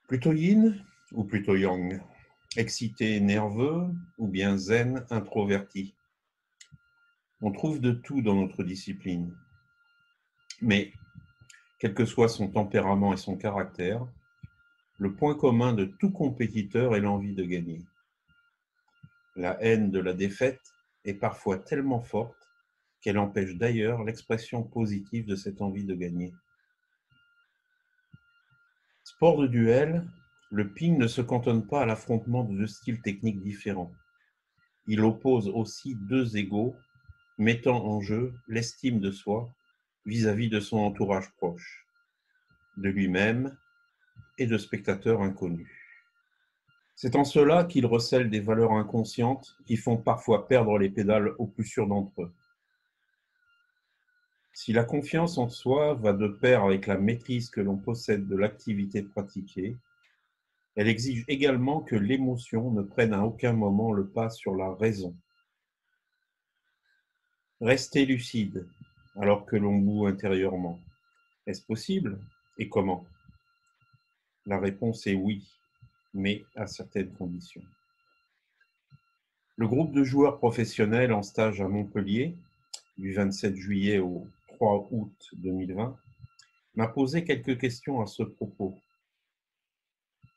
Plutôt yin ou plutôt yang? Excité, nerveux ou bien zen, introverti? On trouve de tout dans notre discipline. Mais, quel que soit son tempérament et son caractère, le point commun de tout compétiteur est l'envie de gagner. La haine de la défaite est parfois tellement forte qu'elle empêche d'ailleurs l'expression positive de cette envie de gagner. Sport de duel, le ping ne se cantonne pas à l'affrontement de deux styles techniques différents. Il oppose aussi deux égaux, mettant en jeu l'estime de soi vis-à-vis de son entourage proche, de lui-même et de spectateurs inconnus. C'est en cela qu'il recèle des valeurs inconscientes qui font parfois perdre les pédales aux plus sûrs d'entre eux. Si la confiance en soi va de pair avec la maîtrise que l'on possède de l'activité pratiquée, elle exige également que l'émotion ne prenne à aucun moment le pas sur la raison. Rester lucide alors que l'on bout intérieurement. Est-ce possible? Et comment? La réponse est oui, mais à certaines conditions. Le groupe de joueurs professionnels en stage à Montpellier, du 27 juillet au 3 août 2020, m'a posé quelques questions à ce propos.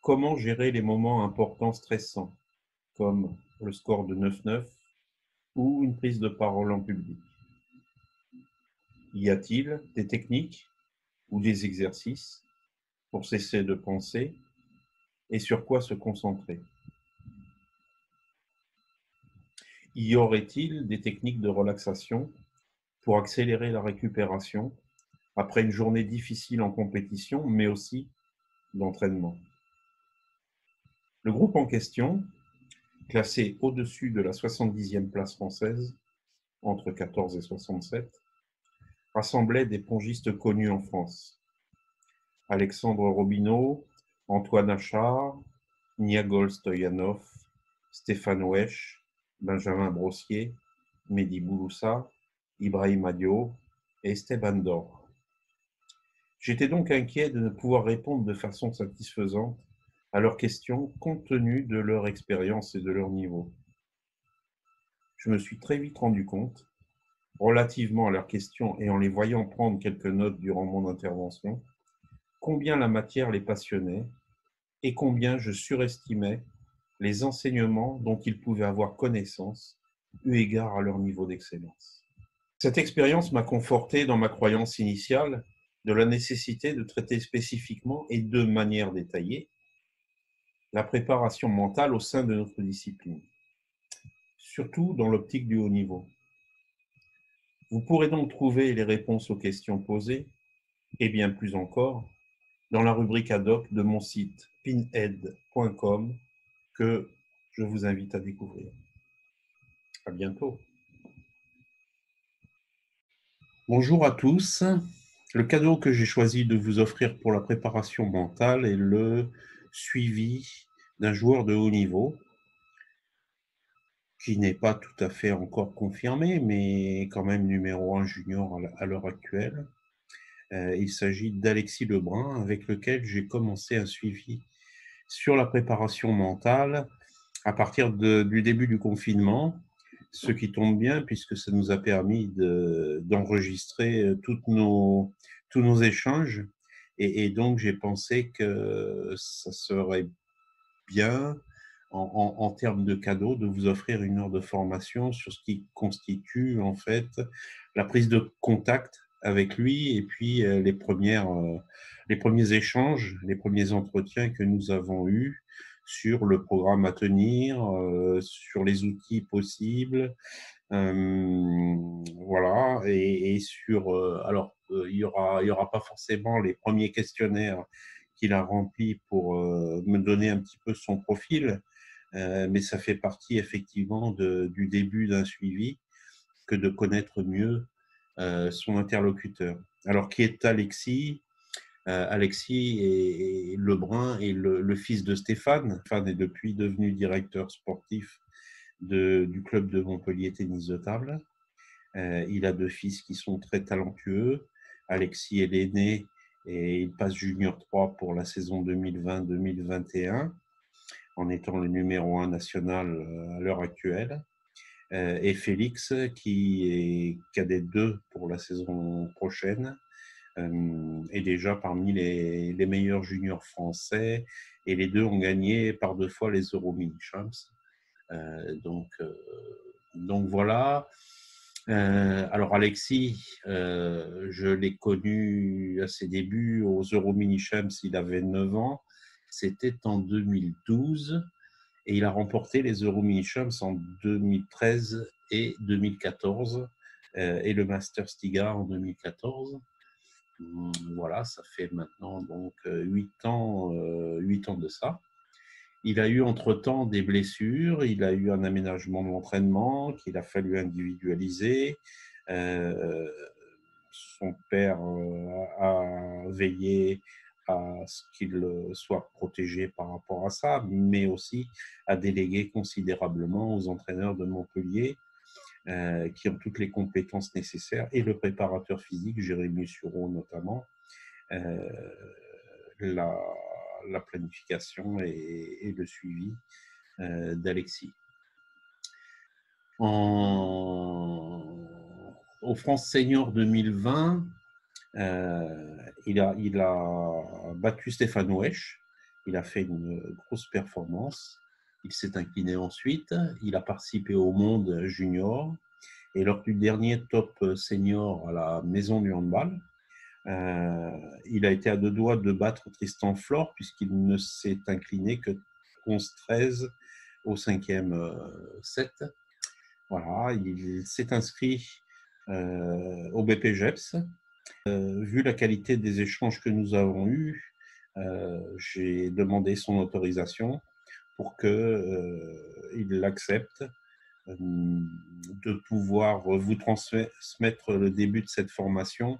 Comment gérer les moments importants stressants, comme le score de 9-9 ou une prise de parole en public? Y a-t-il des techniques ou des exercices pour cesser de penser et sur quoi se concentrer? Y aurait-il des techniques de relaxation pour accélérer la récupération après une journée difficile en compétition, mais aussi d'entraînement? Le groupe en question, classé au-dessus de la 70e place française, entre 14 et 67, rassemblait des pongistes connus en France. Alexandre Robineau, Antoine Achard, Niagol Stoyanov, Stéphane Wesch, Benjamin Brossier, Mehdi Bouloussa, Ibrahim Adio et Esteban Dor. J'étais donc inquiet de ne pouvoir répondre de façon satisfaisante à leurs questions compte tenu de leur expérience et de leur niveau. Je me suis très vite rendu compte, relativement à leurs questions et en les voyant prendre quelques notes durant mon intervention, combien la matière les passionnait et combien je surestimais les enseignements dont ils pouvaient avoir connaissance, eu égard à leur niveau d'excellence. Cette expérience m'a conforté dans ma croyance initiale de la nécessité de traiter spécifiquement et de manière détaillée la préparation mentale au sein de notre discipline, surtout dans l'optique du haut niveau. Vous pourrez donc trouver les réponses aux questions posées, et bien plus encore, dans la rubrique ad hoc de mon site pinhead.com que je vous invite à découvrir. À bientôt. Bonjour à tous. Le cadeau que j'ai choisi de vous offrir pour la préparation mentale est le suivi d'un joueur de haut niveau qui n'est pas tout à fait encore confirmé, mais quand même numéro 1 junior à l'heure actuelle. Il s'agit d'Alexis Lebrun, avec lequel j'ai commencé un suivi sur la préparation mentale à partir du début du confinement, ce qui tombe bien puisque ça nous a permis d'enregistrer tous nos échanges. Et donc, j'ai pensé que ça serait bien, en termes de cadeau, de vous offrir une heure de formation sur ce qui constitue en fait la prise de contact avec lui et puis les premiers échanges, les premiers entretiens que nous avons eus sur le programme à tenir, sur les outils possibles, voilà, et sur alors il y aura pas forcément les premiers questionnaires qu'il a remplis pour me donner un petit peu son profil, mais ça fait partie effectivement du début d'un suivi que de connaître mieux son interlocuteur. Alors, qui est Alexis? Alexis Lebrun est le fils de Stéphane. Stéphane est depuis devenu directeur sportif du club de Montpellier Tennis de Table. Il a deux fils qui sont très talentueux. Alexis est l'aîné et il passe Junior 3 pour la saison 2020-2021 en étant le numéro 1 national à l'heure actuelle. Et Félix qui est cadet 2 pour la saison prochaine est déjà parmi les meilleurs juniors français et les deux ont gagné par 2 fois les Euro Mini Champs. Donc voilà. Alors Alexis, je l'ai connu à ses débuts aux Euro Mini Champs, il avait 9 ans. C'était en 2012 et il a remporté les Euro Mini Champs en 2013 et 2014 et le Master Stiga en 2014. Voilà, ça fait maintenant donc 8 ans de ça. Il a eu entre-temps des blessures, il a eu un aménagement de l'entraînement qu'il a fallu individualiser. Son père a veillé à ce qu'il soit protégé par rapport à ça, mais aussi a délégué considérablement aux entraîneurs de Montpellier qui ont toutes les compétences nécessaires et le préparateur physique, Jérémy Sureau notamment, la planification et le suivi d'Alexis. Au France Senior 2020, il a battu Stéphane Wesch. Il a fait une grosse performance. Il s'est incliné ensuite. Il a participé au Monde Junior. Et lors du dernier top senior à la Maison du Handball, il a été à 2 doigts de battre Tristan Flore puisqu'il ne s'est incliné que 11-13 au 5e set. Voilà, il s'est inscrit au BPGEPS. Vu la qualité des échanges que nous avons eus, j'ai demandé son autorisation pour qu'il accepte de pouvoir vous transmettre le début de cette formation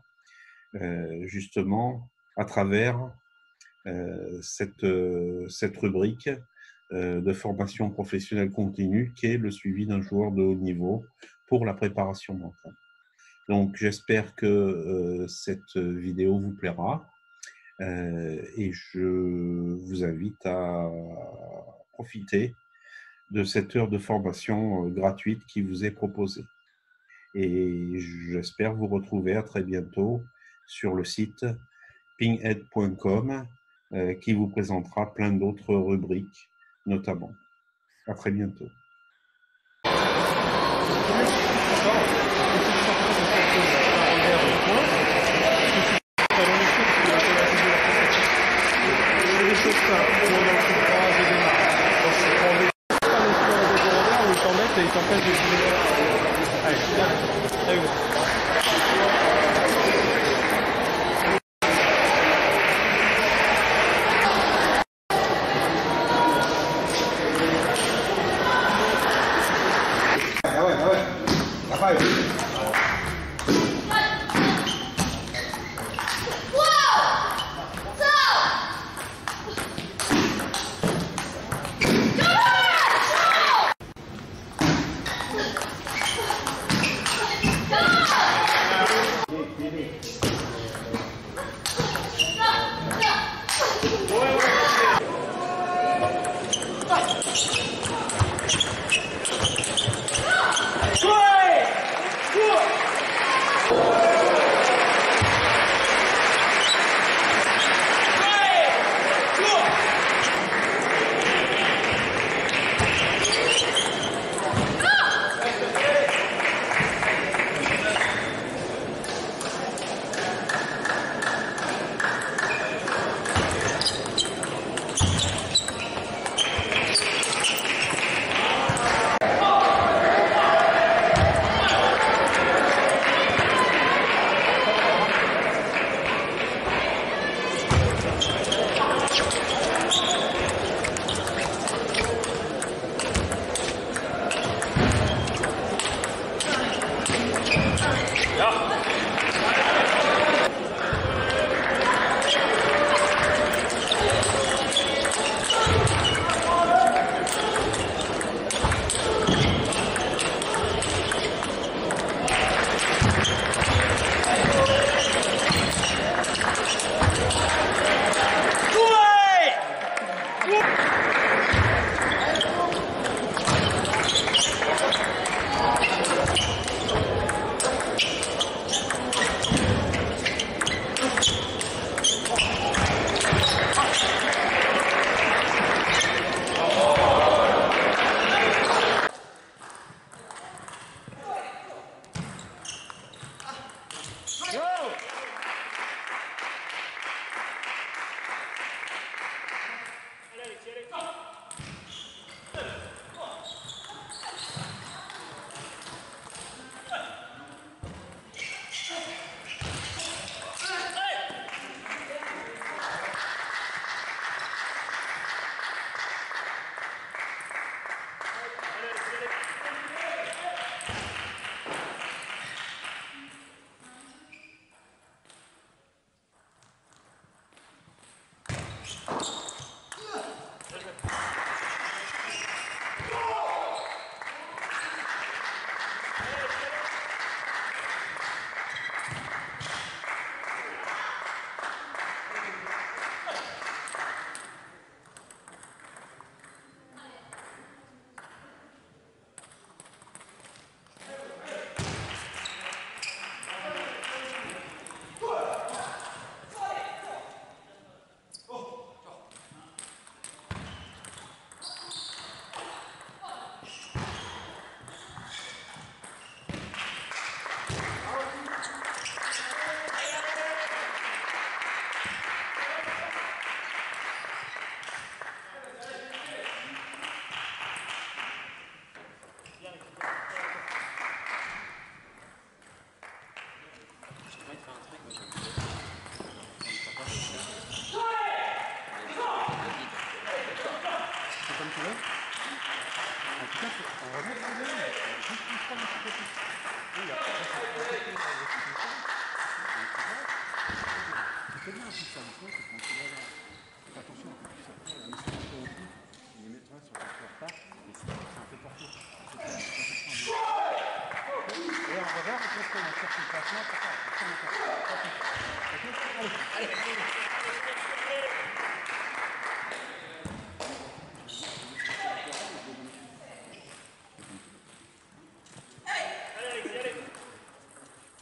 justement à travers cette rubrique de formation professionnelle continue qui est le suivi d'un joueur de haut niveau pour la préparation mentale. Donc j'espère que cette vidéo vous plaira et je vous invite à profiter de cette heure de formation gratuite qui vous est proposée. Et j'espère vous retrouver à très bientôt sur le site pinghead.com qui vous présentera plein d'autres rubriques notamment. À très bientôt. Et il t'empêche de filmer. Allez,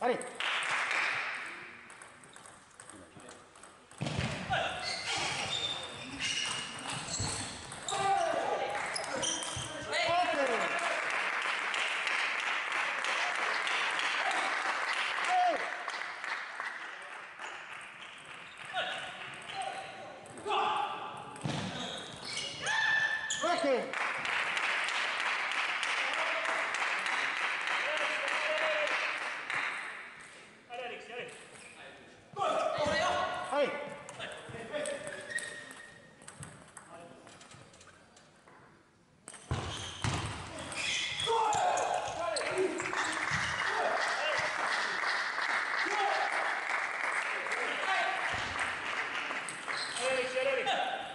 Allez. Ok. Allez, Alexis, allez. Allez.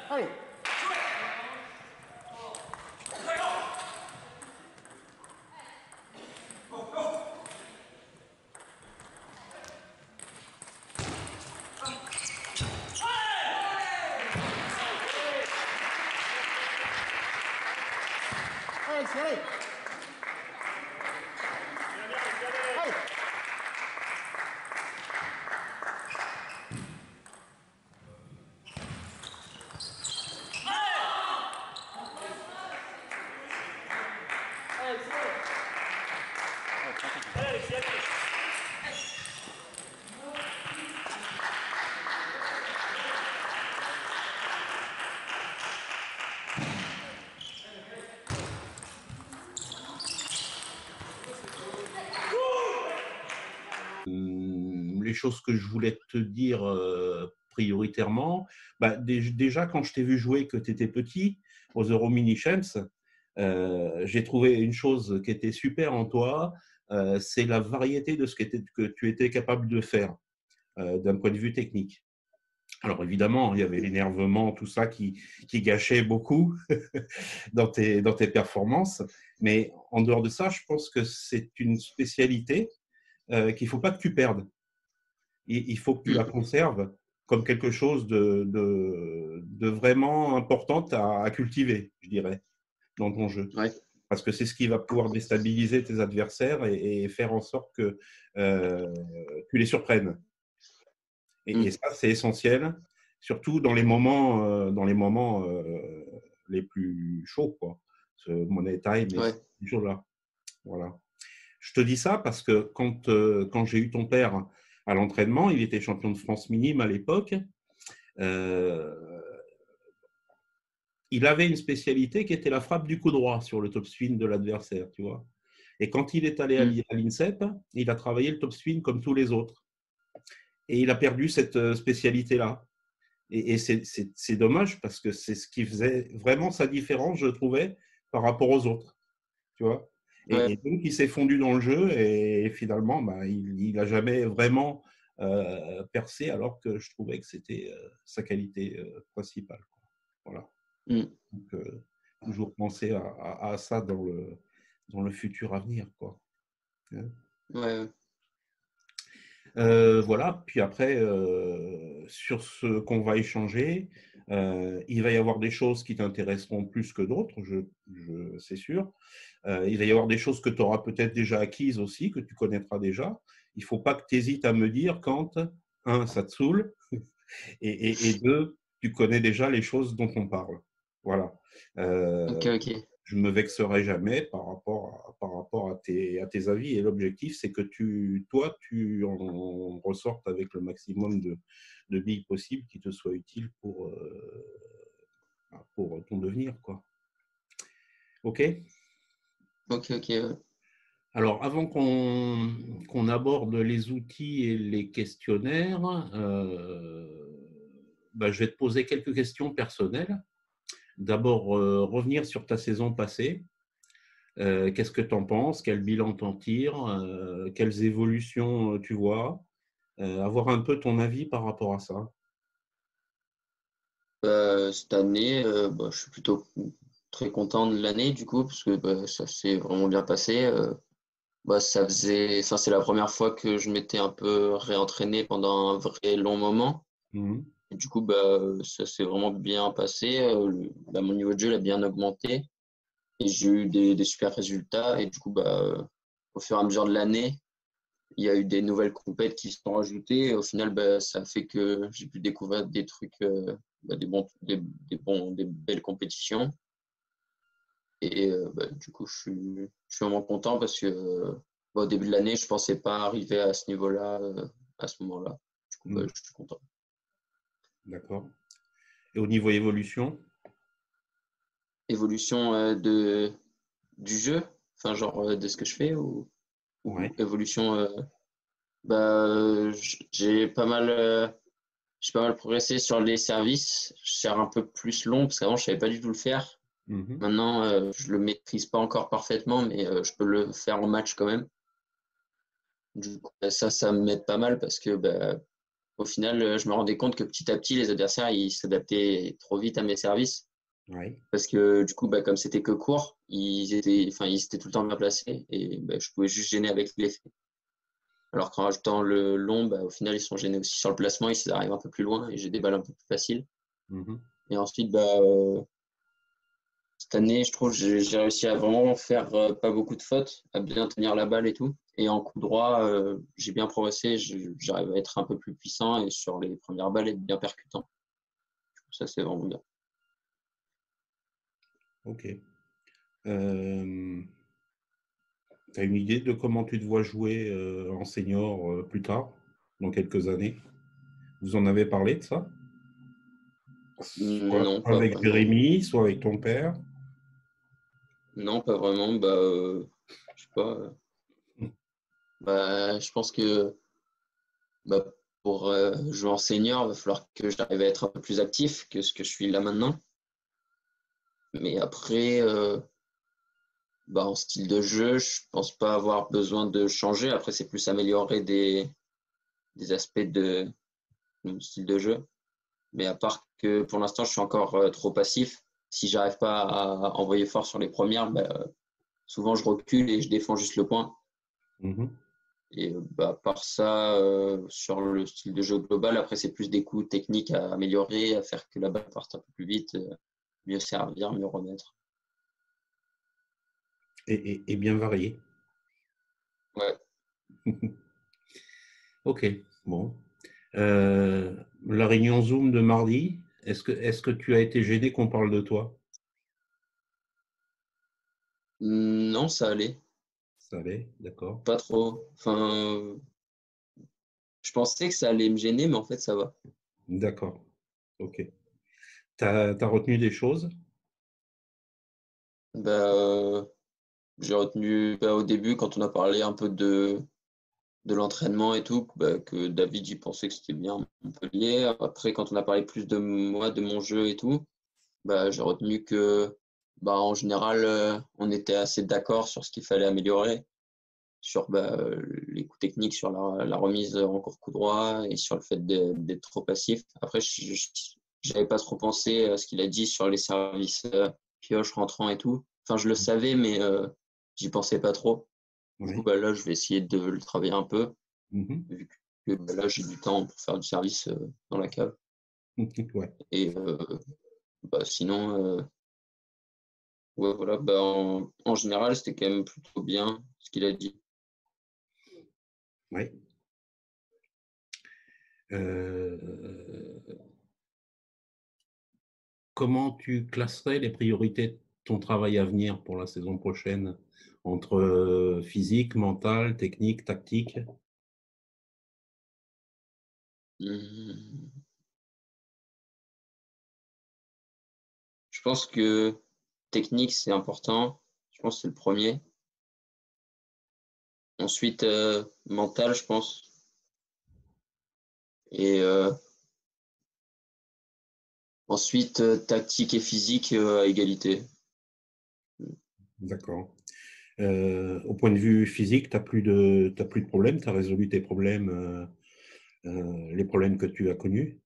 Allez. Allez, allez. Allez. Les choses que je voulais te dire prioritairement, bah, déjà quand je t'ai vu jouer que tu étais petit aux Euro Mini Champs, j'ai trouvé une chose qui était super en toi, c'est la variété de ce que tu étais capable de faire d'un point de vue technique. Alors évidemment, il y avait l'énervement, tout ça qui gâchait beaucoup dans tes performances, mais en dehors de ça, je pense que c'est une spécialité qu'il ne faut pas que tu perdes. Il faut que tu la conserves comme quelque chose de vraiment important à cultiver, je dirais, dans ton jeu. Ouais. Parce que c'est ce qui va pouvoir déstabiliser tes adversaires et faire en sorte que tu les surprennes. Et ça, c'est essentiel, surtout dans les moments, les plus chauds, quoi. Ce Money Time et Ouais. ces jours-là. Voilà. Je te dis ça parce que quand j'ai eu ton père à l'entraînement, il était champion de France minime à l'époque. Il il avait une spécialité qui était la frappe du coup droit sur le topspin de l'adversaire, tu vois. Et quand il est allé Mm. à l'INSEP, il a travaillé le topspin comme tous les autres. Et il a perdu cette spécialité-là. Et c'est dommage parce que c'est ce qui faisait vraiment sa différence, je trouvais, par rapport aux autres. Tu vois. Ouais. Et donc, il s'est fondu dans le jeu et finalement, bah, il n'a jamais vraiment percé alors que je trouvais que c'était sa qualité principale. Voilà. Mm. Donc, toujours penser à ça dans le futur à venir, quoi. Ouais. Voilà, puis après, sur ce qu'on va échanger, il va y avoir des choses qui t'intéresseront plus que d'autres, c'est sûr. Il va y avoir des choses que tu auras peut-être déjà acquises aussi, que tu connaîtras déjà. Il ne faut pas que tu hésites à me dire quand, un, ça te saoule, et deux, tu connais déjà les choses dont on parle. Voilà. Ok. Je ne me vexerai jamais par rapport à tes avis. Et l'objectif, c'est que toi, tu en ressortes avec le maximum de billes possibles qui te soient utiles pour ton devenir, quoi. OK? Ok. Ouais. Alors, avant qu'on aborde les outils et les questionnaires, je vais te poser quelques questions personnelles. D'abord, revenir sur ta saison passée. Qu'est-ce que tu en penses? Quel bilan t'en tires? Quelles évolutions tu vois? Avoir un peu ton avis par rapport à ça. Cette année, je suis plutôt très content de l'année du coup, parce que ça s'est vraiment bien passé. C'est la première fois que je m'étais un peu réentraîné pendant un vrai long moment. Mhm. Et du coup, ça s'est vraiment bien passé. Mon niveau de jeu il a bien augmenté et j'ai eu des super résultats. Et du coup, au fur et à mesure de l'année, il y a eu des nouvelles compètes qui se sont rajoutées. Et au final, ça a fait que j'ai pu découvrir des trucs, des belles compétitions. Et du coup, je suis vraiment content parce que au début de l'année, je pensais pas arriver à ce niveau-là, à ce moment-là. Du coup, Mhm. je suis content. D'accord. Et au niveau évolution? Évolution du jeu, enfin genre de ce que je fais ou Ouais. évolution, j'ai pas mal progressé sur les services. Je sers un peu plus long parce qu'avant je savais pas du tout le faire. Mhm. Maintenant, je le maîtrise pas encore parfaitement, mais je peux le faire en match quand même. Du coup, ça m'aide pas mal parce que au final, je me rendais compte que petit à petit, les adversaires, ils s'adaptaient trop vite à mes services. Ouais. Parce que du coup, comme c'était que court, ils étaient tout le temps bien placés et je pouvais juste gêner avec l'effet. Alors qu'en rajoutant le long, au final, ils sont gênés aussi sur le placement, ils arrivent un peu plus loin et j'ai des balles un peu plus faciles. Mhm. Et ensuite, cette année, je trouve que j'ai réussi à vraiment faire pas beaucoup de fautes, à bien tenir la balle et tout. Et en coup droit, j'ai bien progressé, j'arrive à être un peu plus puissant et sur les premières balles, être bien percutant. Ça, c'est vraiment bien. OK. Tu as une idée de comment tu te vois jouer en senior plus tard, dans quelques années? Vous en avez parlé de ça? Soit Non, pas avec vraiment. Jérémy, soit avec ton père? Non, pas vraiment. Je sais pas. Je pense que bah, pour jouer en senior, il va falloir que j'arrive à être un peu plus actif que ce que je suis là maintenant. Mais après, en style de jeu, je pense pas avoir besoin de changer. Après, c'est plus améliorer des aspects de mon style de jeu. Mais à part que pour l'instant, je suis encore trop passif. Si j'arrive pas à envoyer fort sur les premières, souvent je recule et je défends juste le point. Mhm. Et à part ça, sur le style de jeu global, après, c'est plus des coups techniques à améliorer, à faire que la balle parte un peu plus vite, mieux servir, mieux remettre. Et bien varié. Ouais. OK, bon. La réunion Zoom de mardi, est-ce que tu as été gêné qu'on parle de toi? Non, ça allait. Ça allait, d'accord. Pas trop. Enfin, je pensais que ça allait me gêner, mais en fait, ça va. D'accord, OK. Tu as retenu des choses? Bah, j'ai retenu, bah, au début, quand on a parlé un peu de l'entraînement et tout, bah, que David, il pensait que c'était bien Montpellier. Après, quand on a parlé plus de moi, de mon jeu et tout, bah, j'ai retenu que, bah, en général, on était assez d'accord sur ce qu'il fallait améliorer, sur, bah, les coups techniques, sur la remise en coup droit et sur le fait d'être trop passif. Après, j'avais pas trop pensé à ce qu'il a dit sur les services, pioche, rentrant et tout. Enfin, je le savais, mais j'y pensais pas trop. Du coup, Oui. bah, là, je vais essayer de le travailler un peu, Mhm. vu que bah, là, j'ai du temps pour faire du service dans la cave. Ouais. Et bah, sinon, ouais, voilà, bah, en général, c'était quand même plutôt bien ce qu'il a dit. Ouais. Euh, Comment tu classerais les priorités de ton travail à venir pour la saison prochaine entre physique, mental, technique, tactique? Mmh, je pense que technique, c'est important. Je pense que c'est le premier. Ensuite, mental, je pense. Et ensuite, tactique et physique à égalité. D'accord. Au point de vue physique, t'as plus de problèmes, tu as résolu tes problèmes, les problèmes que tu as connus.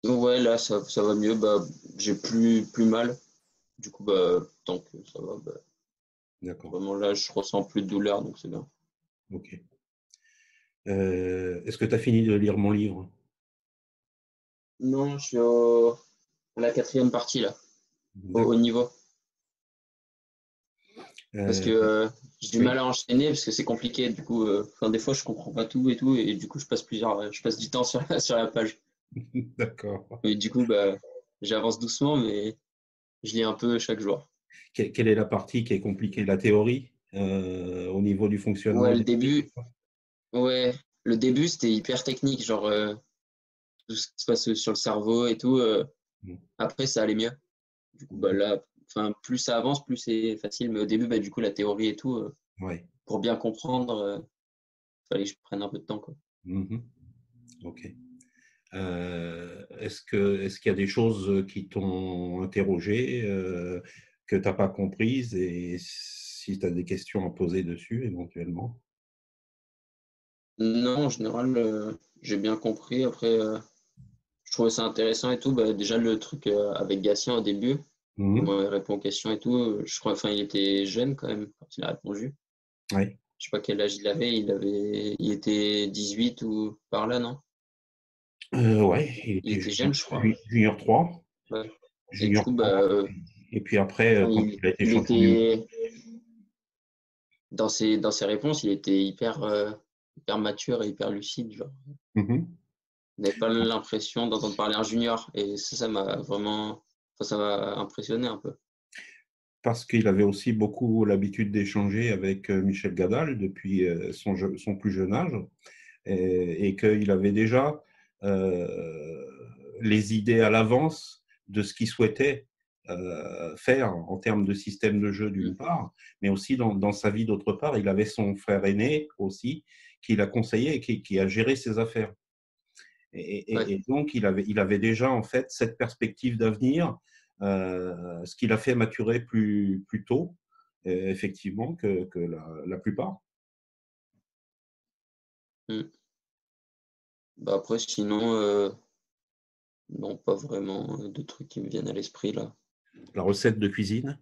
Donc ouais, là, ça va mieux. Bah, j'ai plus mal. Du coup, bah, tant que ça va, bah, D'accord. vraiment là, je ressens plus de douleur, donc c'est bien. Ok. Est-ce que tu as fini de lire mon livre? Non, je suis à la quatrième partie là, au haut D'accord. niveau. Parce que Euh, j'ai du oui. mal à enchaîner parce que c'est compliqué. Du coup, enfin, des fois, je comprends pas tout et tout, et du coup, je passe du temps sur sur la page. D'accord. Et du coup, bah, j'avance doucement, mais je lis un peu chaque jour. Quelle est la partie qui est compliquée? La théorie, au niveau du fonctionnement Ouais, de l'esprit, c'est ça? ouais, le début, c'était hyper technique, genre tout ce qui se passe sur le cerveau et tout. Mm. Après, ça allait mieux. Du coup, bah là, enfin, plus ça avance, plus c'est facile. Mais au début, bah, du coup, la théorie et tout, Ouais. pour bien comprendre, fallait que je prenne un peu de temps, quoi. Mhm. Ok. Est-ce qu'il y a des choses qui t'ont interrogé, que tu n'as pas comprises et si tu as des questions à poser dessus éventuellement? Non, en général, j'ai bien compris. Après, je trouvais ça intéressant et tout. Bah, déjà, le truc avec Gatien au début, Mhm. comment il répond aux questions et tout, je crois, enfin, il était jeune quand même quand il a répondu. Oui. Je sais pas quel âge il était 18 ou par là, non? Ouais, il Il était était jeune, je crois. junior 3. Ouais. Et du Junior coup, 3. bah, Et puis après, enfin, quand il a été il champion du monde. était dans ses réponses, il était hyper mature et hyper lucide, genre. Mhm. On n'avait pas l'impression d'entendre parler un junior. Et ça m'a vraiment, enfin, ça m'a impressionné un peu. Parce qu'il avait aussi beaucoup l'habitude d'échanger avec Michel Gadal depuis son plus jeune âge et qu'il avait déjà euh, les idées à l'avance de ce qu'il souhaitait faire en termes de système de jeu Mm. d'une part, mais aussi dans sa vie d'autre part. Il avait son frère aîné aussi qui l'a conseillé et qui a géré ses affaires. Ouais. Et donc, il avait déjà en fait cette perspective d'avenir, ce qui l'a fait maturer plus tôt, effectivement, que la plupart. Mm. Bah après, sinon, non, pas vraiment de trucs qui me viennent à l'esprit là. La recette de cuisine,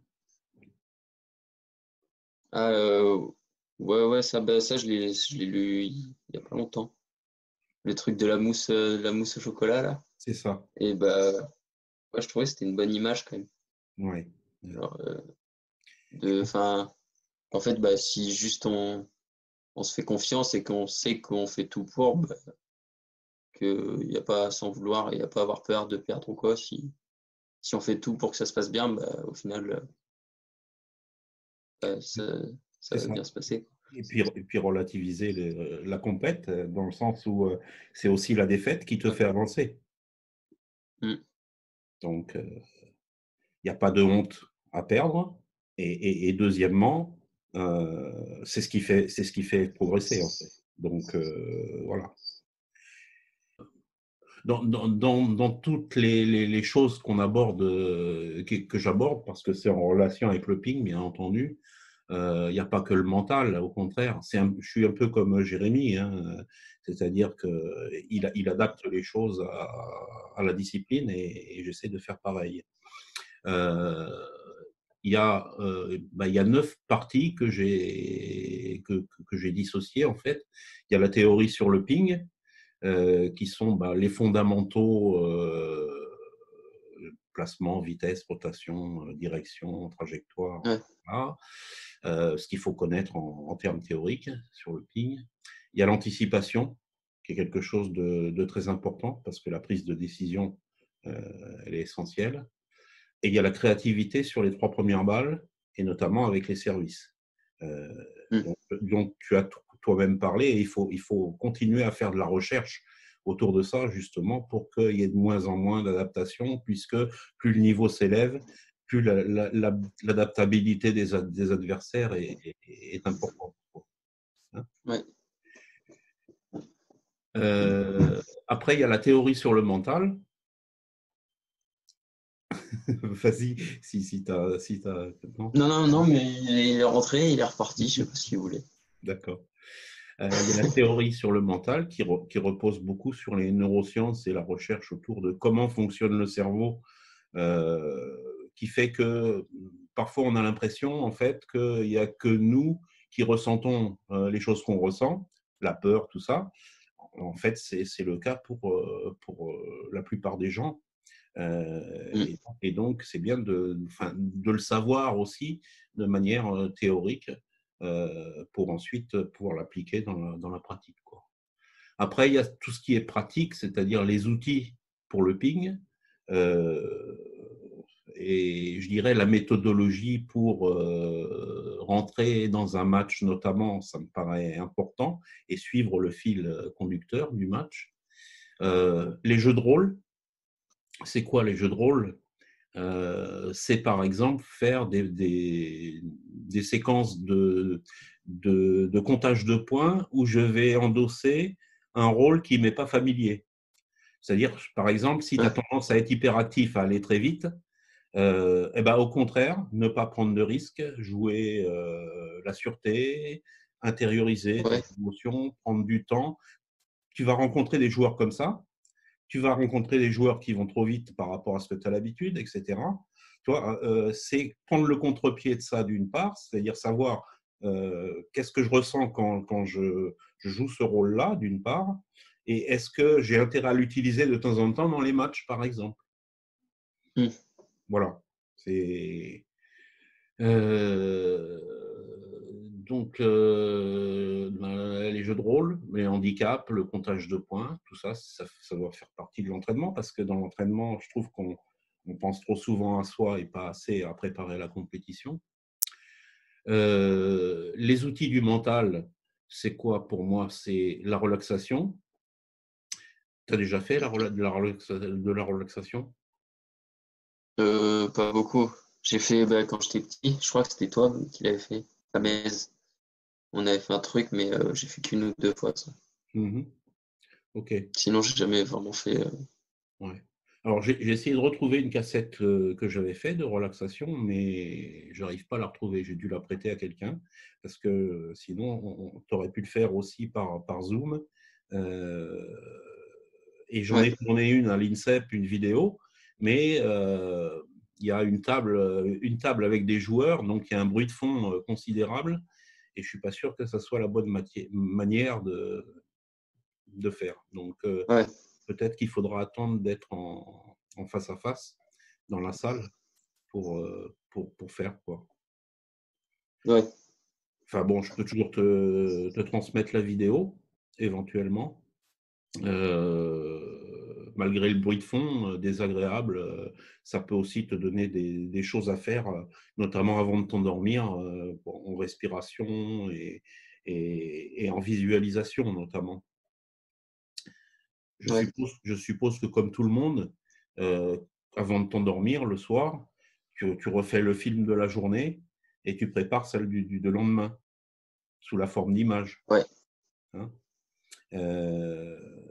Ah, ouais, ouais, ça, bah, ça je l'ai lu il y a pas longtemps. Le truc de la mousse au chocolat là. c'est ça. Et bah, ouais, je trouvais que c'était une bonne image quand même. Ouais. Genre, Je pense- enfin, en fait, bah, si juste on se fait confiance et qu'on sait qu'on fait tout pour, bah, qu'il n'y a pas à s'en vouloir et il n'y a pas à avoir peur de perdre ou quoi. Si on fait tout pour que ça se passe bien, bah, au final, bah, ça C'est va ça. bien se passer, quoi. Et puis relativiser la compète, dans le sens où c'est aussi la défaite qui te Ouais. fait avancer. Mm. Donc, il n'y a pas de honte à perdre. Et deuxièmement, c'est ce qui fait progresser, en fait. Donc, voilà. Dans toutes les choses qu'on aborde, que j'aborde, parce que c'est en relation avec le ping, bien entendu, il n'y a pas que le mental, au contraire. Je suis un peu comme Jérémy, hein, c'est-à-dire qu'il adapte les choses à la discipline et j'essaie de faire pareil. Euh, il y a 9 parties que j'ai dissociées, en fait. Il y a la théorie sur le ping, qui sont les fondamentaux, placement, vitesse, rotation, direction, trajectoire, Ouais. voilà. Ce qu'il faut connaître en termes théoriques sur le ping. Il y a l'anticipation, qui est quelque chose de très important, parce que la prise de décision, elle est essentielle. Et il y a la créativité sur les 3 premières balles, et notamment avec les services. Mm. Donc tu as toi-même parlé, et il faut continuer à faire de la recherche autour de ça, justement, pour qu'il y ait de moins en moins d'adaptation, puisque plus le niveau s'élève, plus l'adaptabilité des adversaires est importante. Hein. Ouais. Après, il y a la théorie sur le mental. Vas-y, si tu as... Non, Non, mais il est rentré, il est reparti, je sais pas ce qu'il voulait. d'accord. Il y a la théorie sur le mental qui repose beaucoup sur les neurosciences et la recherche autour de comment fonctionne le cerveau, qui fait que parfois on a l'impression en fait qu'il n'y a que nous qui ressentons les choses qu'on ressent, la peur, tout ça. En fait, c'est le cas pour la plupart des gens. Mm. Et donc, c'est bien de le savoir aussi de manière théorique, pour ensuite pouvoir l'appliquer dans la pratique, quoi. Après, il y a tout ce qui est pratique, c'est-à-dire les outils pour le ping, euh, et je dirais la méthodologie pour rentrer dans un match notamment, ça me paraît important, et suivre le fil conducteur du match. Les jeux de rôle, c'est quoi les jeux de rôle? C'est par exemple faire des séquences de comptage de points où je vais endosser un rôle qui ne m'est pas familier. C'est-à-dire, par exemple, si tu as Ouais. tendance à être hyperactif, à aller très vite, et ben, au contraire, ne pas prendre de risques, jouer la sûreté, intérioriser tes Ouais. émotions, prendre du temps. Tu vas rencontrer des joueurs comme ça. Tu vas rencontrer des joueurs qui vont trop vite par rapport à ce que tu as l'habitude, etc. Tu vois, c'est prendre le contre-pied de ça d'une part, c'est-à-dire savoir qu'est-ce que je ressens quand je joue ce rôle-là, d'une part, et est-ce que j'ai intérêt à l'utiliser de temps en temps dans les matchs, par exemple. Mm. Voilà. C'est euh, donc les jeux de rôle, les handicaps, le comptage de points, tout ça, ça doit faire partie de l'entraînement, parce que dans l'entraînement, je trouve qu'on pense trop souvent à soi et pas assez à préparer la compétition. Les outils du mental, c'est quoi pour moi? C'est la relaxation. Tu as déjà fait de la relaxation? Pas beaucoup. J'ai fait quand j'étais petit, je crois que c'était toi qui l'avais fait, à Metz. On avait fait un truc, mais j'ai fait qu'une ou deux fois ça. Mhm. Ok. Sinon, j'ai jamais vraiment fait. Ouais. Alors, j'ai essayé de retrouver une cassette que j'avais fait de relaxation, mais je n'arrive pas à la retrouver. J'ai dû la prêter à quelqu'un, parce que sinon, tu aurais pu le faire aussi par Zoom. Euh, et j'en Ouais, ai tourné une à l'INSEP, une vidéo, mais il y a une table avec des joueurs, donc il y a un bruit de fond considérable, et je ne suis pas sûr que ça soit la bonne manière de faire. Donc, ouais, peut-être qu'il faudra attendre d'être en face à face dans la salle pour faire quoi. ouais, Enfin bon, je peux toujours te transmettre la vidéo, éventuellement. Malgré le bruit de fond désagréable, ça peut aussi te donner des choses à faire, notamment avant de t'endormir, en respiration et en visualisation notamment. ouais. Je suppose que comme tout le monde, avant de t'endormir le soir, tu refais le film de la journée et tu prépares celle de lendemain sous la forme d'image. Ouais. Hein.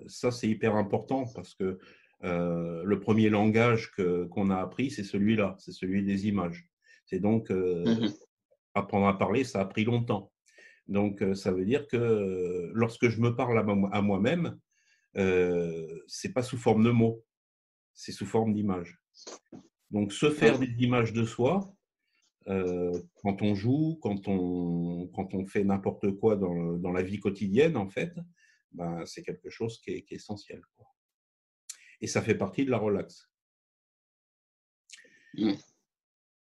Ça, c'est hyper important parce que le premier langage qu'on a appris, c'est celui-là, c'est celui des images. C'est donc apprendre à parler, ça a pris longtemps. Donc, ça veut dire que lorsque je me parle à moi-même, c'est pas sous forme de mots, c'est sous forme d'images. Donc, se faire des images de soi, quand on joue, quand on fait n'importe quoi dans la vie quotidienne, en fait, ben, c'est quelque chose qui est essentiel, quoi. Et ça fait partie de la relaxe.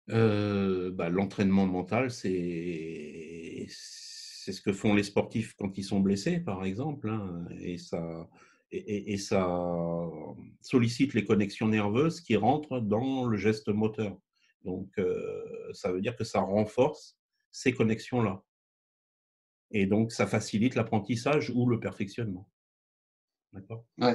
Bah, l'entraînement mental, c'est ce que font les sportifs quand ils sont blessés, par exemple, hein, et ça sollicite les connexions nerveuses qui rentrent dans le geste moteur. Donc, ça veut dire que ça renforce ces connexions-là. Et donc, ça facilite l'apprentissage ou le perfectionnement. D'accord ? Ouais.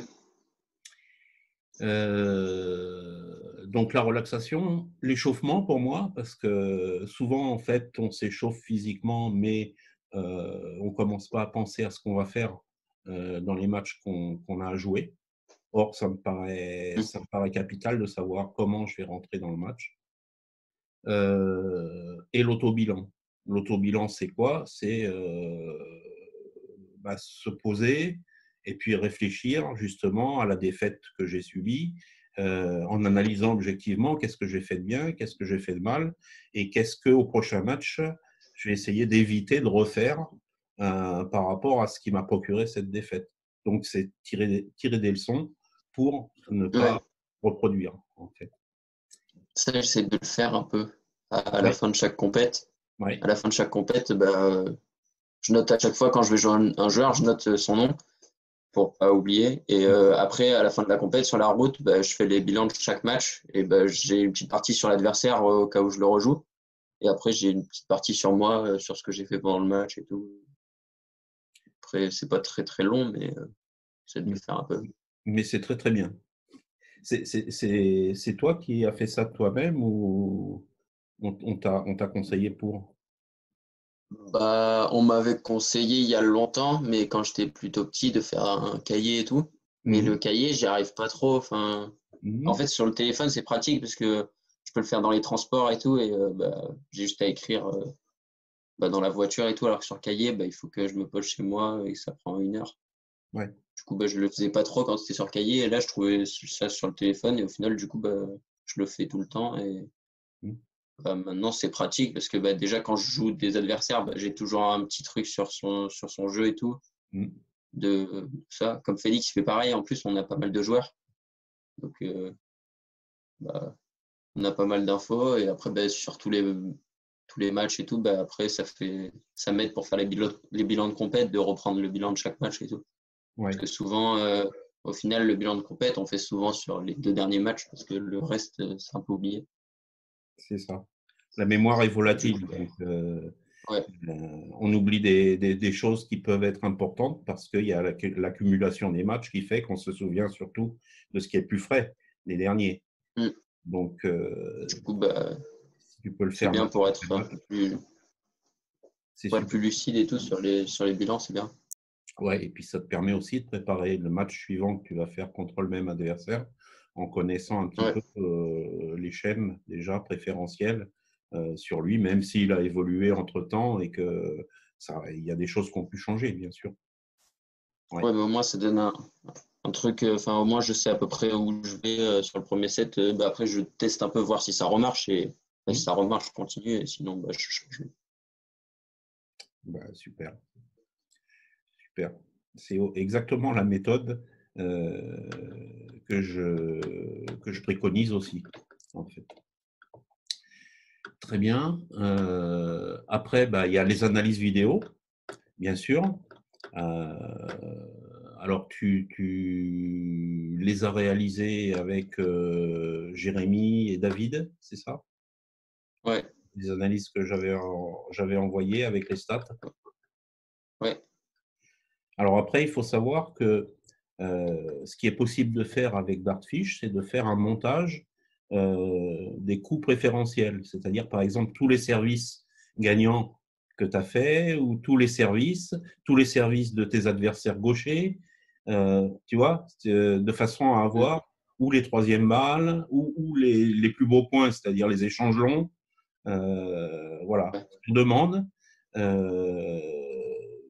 Donc la relaxation, l'échauffement pour moi, parce que souvent en fait on s'échauffe physiquement, mais on commence pas à penser à ce qu'on va faire dans les matchs qu'on a à jouer. Or ça me paraît capital de savoir comment je vais rentrer dans le match. Et l'autobilan. L'autobilan, c'est quoi? C'est se poser et puis réfléchir justement à la défaite que j'ai subie, en analysant objectivement qu'est-ce que j'ai fait de bien, qu'est-ce que j'ai fait de mal, et qu'est-ce qu'au prochain match, je vais essayer d'éviter de refaire par rapport à ce qui m'a procuré cette défaite. Donc, c'est tirer des leçons pour ne pas reproduire, en fait. Ça, j'essaie de le faire un peu à la Ouais. fin de chaque compète. Ouais. À la fin de chaque compète, je note à chaque fois quand je vais jouer un joueur, je note son nom pour pas oublier. Et après, à la fin de la compète, sur la route, je fais les bilans de chaque match. Et j'ai une petite partie sur l'adversaire au cas où je le rejoue. Et après, j'ai une petite partie sur moi, sur ce que j'ai fait pendant le match et tout. Après, c'est pas très très long, mais j'essaie de le faire un peu. Mais c'est très très bien. C'est toi qui as fait ça de toi-même ou on t'a conseillé pour? On m'avait conseillé il y a longtemps, mais quand j'étais plutôt petit, de faire un cahier et tout. Mais le cahier, j'y arrive pas trop. Enfin, en fait, sur le téléphone, c'est pratique parce que je peux le faire dans les transports et tout. Et j'ai juste à écrire dans la voiture et tout. Alors que sur le cahier, il faut que je me pose chez moi et que ça prend 1 heure. Ouais. Du coup, je le faisais pas trop quand c'était sur le cahier. Et là, je trouvais ça sur le téléphone. Et au final, du coup, je le fais tout le temps. Et maintenant, c'est pratique parce que déjà, quand je joue des adversaires, j'ai toujours un petit truc sur son jeu et tout. De ça. Comme Félix fait pareil. En plus, on a pas mal de joueurs. Donc, on a pas mal d'infos. Et après, sur tous les matchs et tout, après, ça m'aide pour faire les bilans de compète, de reprendre le bilan de chaque match et tout. Ouais. Parce que souvent, au final, le bilan de compète, on fait souvent sur les 2 derniers matchs parce que le reste, c'est un peu oublié. C'est ça. La mémoire est volatile. Donc, on oublie des choses qui peuvent être importantes parce qu'il y a l'accumulation des matchs qui fait qu'on se souvient surtout de ce qui est plus frais, les derniers. Donc, du coup, si tu peux le c'est faire bien pour être un peu plus, plus lucide et tout sur les bilans, c'est bien. Ouais, et puis ça te permet aussi de préparer le match suivant que tu vas faire contre le même adversaire en connaissant un petit peu les schèmes déjà préférentiels sur lui, même s'il a évolué entre-temps et que il y a des choses qui ont pu changer, bien sûr. Ouais, mais au moins, ça donne un truc, au moins, je sais à peu près où je vais sur le premier set. Après, je teste un peu, voir si ça remarche. Et si ça remarche, je continue. Et sinon, je change. Super. Super. C'est exactement la méthode que je préconise aussi, en fait. Très bien. Après, il y a les analyses vidéo, bien sûr. Alors, tu les as réalisées avec Jérémy et David, c'est ça? Ouais. Les analyses que j'avais envoyées avec les stats. Ouais. Alors après, il faut savoir que ce qui est possible de faire avec Dartfish, c'est de faire un montage des coups préférentiels, c'est-à-dire par exemple tous les services gagnants que tu as fait ou tous les services de tes adversaires gauchers, tu vois, de façon à avoir ou les troisièmes balles ou les plus beaux points, c'est-à-dire les échanges longs. Voilà, Ouais. on demande, euh,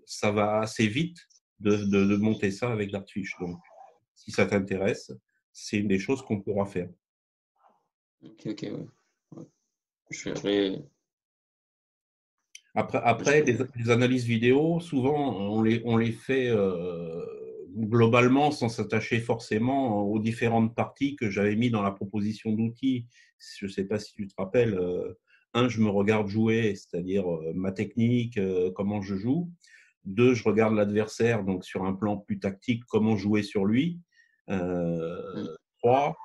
ça va assez vite de monter ça avec Dartfish. Donc, si ça t'intéresse, c'est une des choses qu'on pourra faire. Ok, ok, ouais. Ouais. Je verrai. Après les analyses vidéo, souvent, on les fait globalement sans s'attacher forcément aux différentes parties que j'avais mis dans la proposition d'outils. Je ne sais pas si tu te rappelles. Je me regarde jouer, c'est-à-dire ma technique, comment je joue. Deux, je regarde l'adversaire, donc sur un plan plus tactique, comment jouer sur lui. Trois,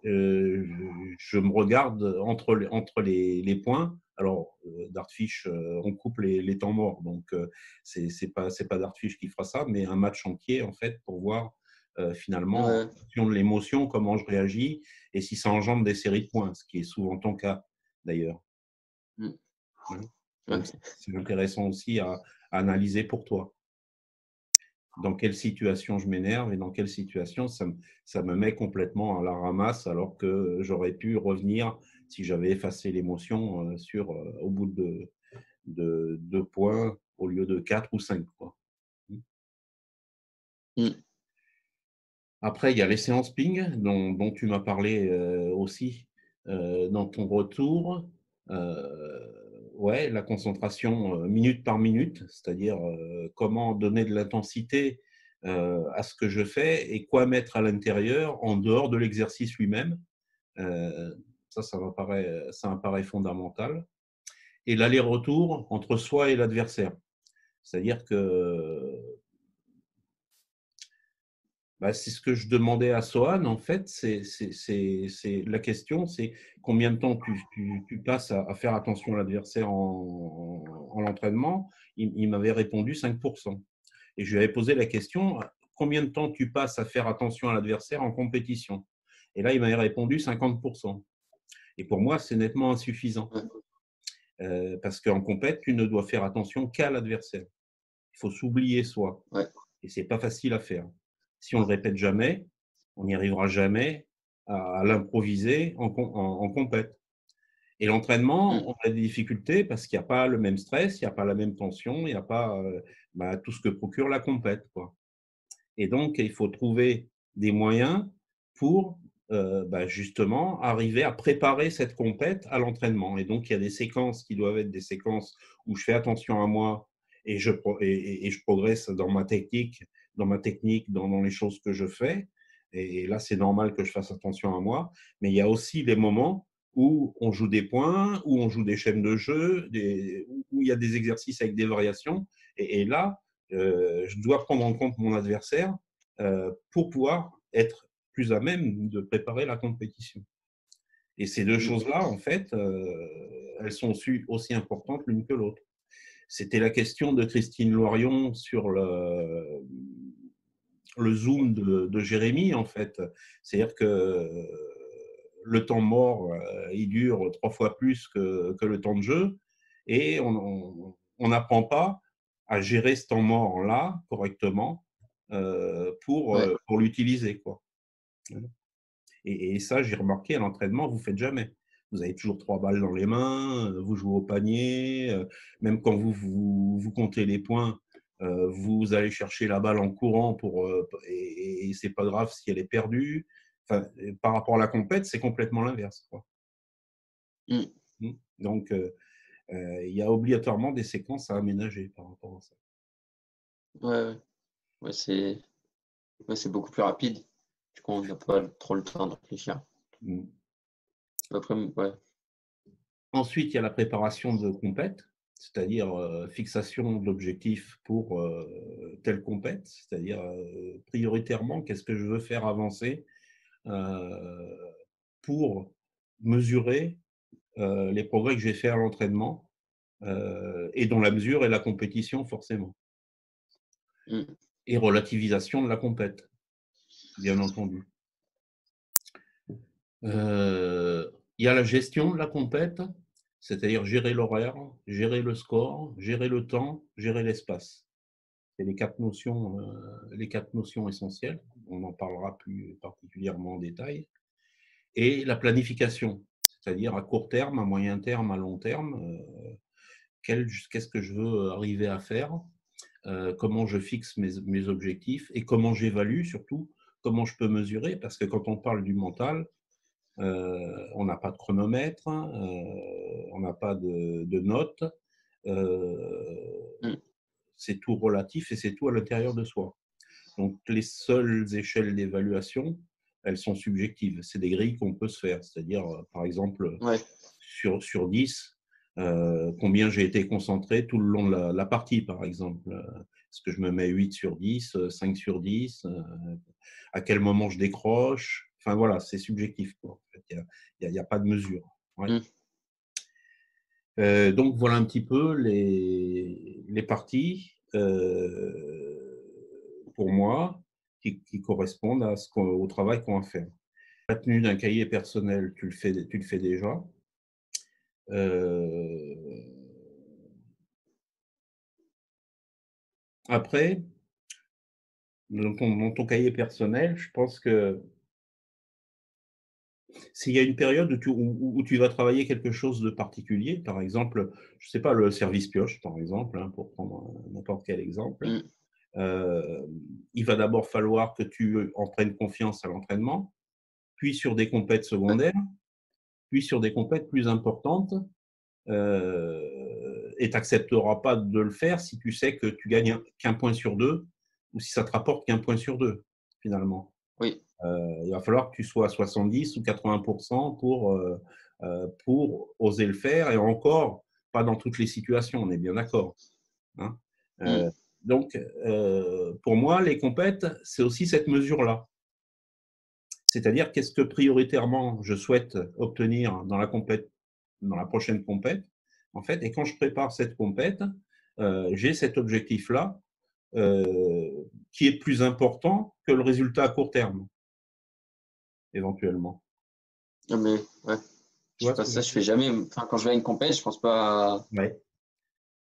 je me regarde entre les points. Alors, Dartfish, on coupe les temps morts, donc c'est pas Dartfish qui fera ça, mais un match entier en fait pour voir finalement en Ouais. fonction de l'émotion comment je réagis et si ça engendre des séries de points, ce qui est souvent ton cas d'ailleurs. Mm. Hein. Ouais. Donc c'est intéressant aussi à analyser pour toi. Dans quelle situation je m'énerve et dans quelle situation ça me met complètement à la ramasse alors que j'aurais pu revenir si j'avais effacé l'émotion au bout de 2 points au lieu de 4 ou 5. Quoi. Mm. Après, il y a les séances ping dont tu m'as parlé aussi dans ton retour. Ouais, la concentration minute par minute, c'est-à-dire comment donner de l'intensité à ce que je fais et quoi mettre à l'intérieur en dehors de l'exercice lui-même. Ça me paraît fondamental. Et l'aller-retour entre soi et l'adversaire. C'est-à-dire que c'est ce que je demandais à Sohan, en fait, la question, c'est combien de temps tu passes à faire attention à l'adversaire en l'entraînement. Il m'avait répondu 5%. Et je lui avais posé la question, combien de temps tu passes à faire attention à l'adversaire en compétition? Et là, il m'avait répondu 50%. Et pour moi, c'est nettement insuffisant. Ouais. Parce qu'en compète, tu ne dois faire attention qu'à l'adversaire. Il faut s'oublier soi. Ouais. Et c'est pas facile à faire. Si on le répète jamais, on n'y arrivera jamais à l'improviser en compète. Et l'entraînement, Mm. on a des difficultés parce qu'il n'y a pas le même stress, il n'y a pas la même tension, il n'y a pas tout ce que procure la compète, quoi. Et donc, il faut trouver des moyens pour justement arriver à préparer cette compète à l'entraînement. Et donc, il y a des séquences qui doivent être des séquences où je fais attention à moi et je progresse dans ma technique, dans les choses que je fais. Et là, c'est normal que je fasse attention à moi. Mais il y a aussi des moments où on joue des points, où on joue des chaînes de jeu, où il y a des exercices avec des variations. Et là, je dois prendre en compte mon adversaire pour pouvoir être plus à même de préparer la compétition. Et ces deux Mm. choses-là, en fait, elles sont aussi importantes l'une que l'autre. C'était la question de Christine Lorion sur le zoom de Jérémy, en fait. C'est-à-dire que le temps mort, il dure 3 fois plus que le temps de jeu et on n'apprend pas à gérer ce temps mort-là correctement Ouais. pour l'utiliser, quoi. Et ça, j'ai remarqué à l'entraînement, vous ne faites jamais. Vous avez toujours 3 balles dans les mains, vous jouez au panier, même quand vous comptez les points, vous allez chercher la balle en courant et c'est pas grave si elle est perdue. Enfin, par rapport à la compète, c'est complètement l'inverse, quoi. Mm. Donc, il y a obligatoirement des séquences à aménager par rapport à ça. Ouais, ouais. Ouais, c'est beaucoup plus rapide. Du coup, on n'a pas trop le temps de réfléchir. Mm. Après, ouais. Ensuite, il y a la préparation de compète, c'est-à-dire fixation de l'objectif pour telle compète, c'est-à-dire prioritairement, qu'est-ce que je veux faire avancer euh, pour mesurer les progrès que j'ai fait à l'entraînement et dont la mesure est la compétition forcément. Mm. Et relativisation de la compète, bien entendu. Il y a la gestion de la compète, c'est-à-dire gérer l'horaire, gérer le score, gérer le temps, gérer l'espace. C'est les 4 notions essentielles. On en parlera plus particulièrement en détail. Et la planification, c'est-à-dire à court terme, à moyen terme, à long terme, qu'est-ce que je veux arriver à faire, comment je fixe mes objectifs et comment j'évalue surtout, comment je peux mesurer, parce que quand on parle du mental, on n'a pas de chronomètre, on n'a pas de notes, Mm. c'est tout relatif et c'est tout à l'intérieur de soi. Donc les seules échelles d'évaluation, elles sont subjectives. C'est des grilles qu'on peut se faire, c'est-à-dire par exemple Ouais. sur 10, combien j'ai été concentré tout le long de la partie, par exemple. Est-ce que je me mets 8 sur 10, 5 sur 10, à quel moment je décroche. Enfin voilà, c'est subjectif, quoi. En fait, il n'y a pas de mesure. Ouais. Mm. Donc voilà un petit peu les parties, pour moi, qui correspondent au travail qu'on va faire. La tenue d'un cahier personnel, tu le fais déjà. Euh, Après, dans ton cahier personnel, je pense que s'il y a une période où tu vas travailler quelque chose de particulier, par exemple, je ne sais pas, le service pioche, par exemple, hein, pour prendre n'importe quel exemple, Mm. il va d'abord falloir que tu en prennes confiance à l'entraînement, puis sur des compètes Ouais. secondaires, puis sur des compètes plus importantes, et tu n'accepteras pas de le faire si tu sais que tu gagnes qu'un point sur deux, ou si ça te rapporte qu'un point sur deux, finalement. Oui. Il va falloir que tu sois à 70 ou 80% pour oser le faire, et encore, pas dans toutes les situations, on est bien d'accord. Hein. Mm. Donc, pour moi, les compètes, c'est aussi cette mesure-là. C'est-à-dire, qu'est-ce que prioritairement je souhaite obtenir dans la prochaine compète, en fait, et quand je prépare cette compète, j'ai cet objectif-là, qui est plus important que le résultat à court terme, éventuellement. Ah, mais ouais. Tu Je fais vois ce pas que je ça, veux je fais dire? jamais. Enfin, quand je vais à une compète, je pense pas Ouais.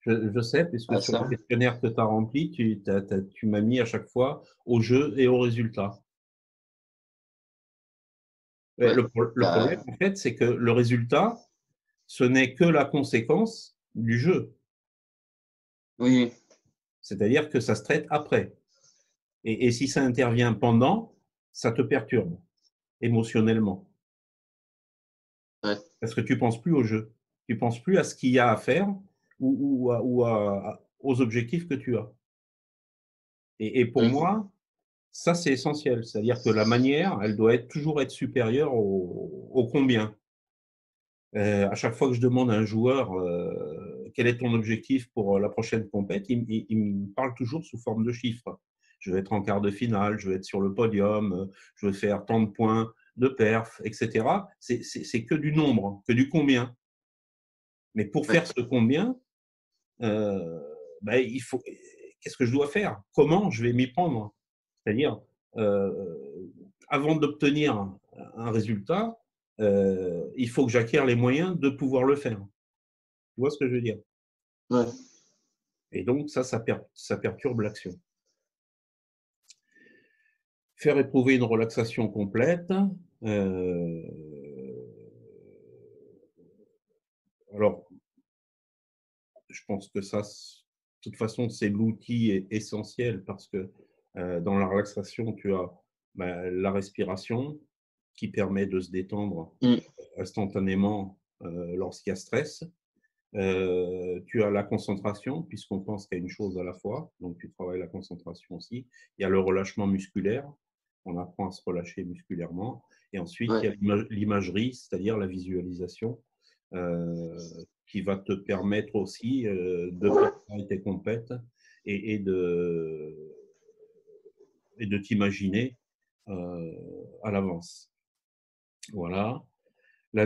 Je sais, puisque à sur le ça. questionnaire que tu as rempli, tu m'as mis à chaque fois au jeu et au résultat. Ouais, Ouais. le problème, Bah, en fait, c'est que le résultat, ce n'est que la conséquence du jeu. oui. C'est-à-dire que ça se traite après. Et si ça intervient pendant, ça te perturbe émotionnellement. Ouais. Parce que tu ne penses plus au jeu. Tu ne penses plus à ce qu'il y a à faire aux objectifs que tu as. Et pour Mm. moi, ça, c'est essentiel. C'est-à-dire que la manière, elle doit toujours être supérieure au combien. À chaque fois que je demande à un joueur quel est ton objectif pour la prochaine compète, il me parle toujours sous forme de chiffres. Je vais être en quart de finale, je vais être sur le podium, je vais faire tant de points de perf, etc. C'est que du nombre, que du combien. Mais pour Ouais. faire ce combien, euh, ben, qu'est-ce que je dois faire? Comment je vais m'y prendre? C'est-à-dire, avant d'obtenir un résultat, il faut que j'acquière les moyens de pouvoir le faire. Tu vois ce que je veux dire? Ouais. Et donc, ça perturbe l'action. Faire éprouver une relaxation complète. Euh, alors, je pense que ça, de toute façon, c'est l'outil essentiel parce que dans la relaxation, tu as la respiration qui permet de se détendre Mm. instantanément lorsqu'il y a stress. Tu as la concentration, puisqu'on pense qu'à une chose à la fois, donc tu travailles la concentration aussi. Il y a le relâchement musculaire, on apprend à se relâcher musculairement. Et ensuite, il Ouais. y a l'imagerie, c'est-à-dire la visualisation, qui va te permettre aussi de préparer tes compètes et, et de, et de t'imaginer à l'avance. Voilà. Mm.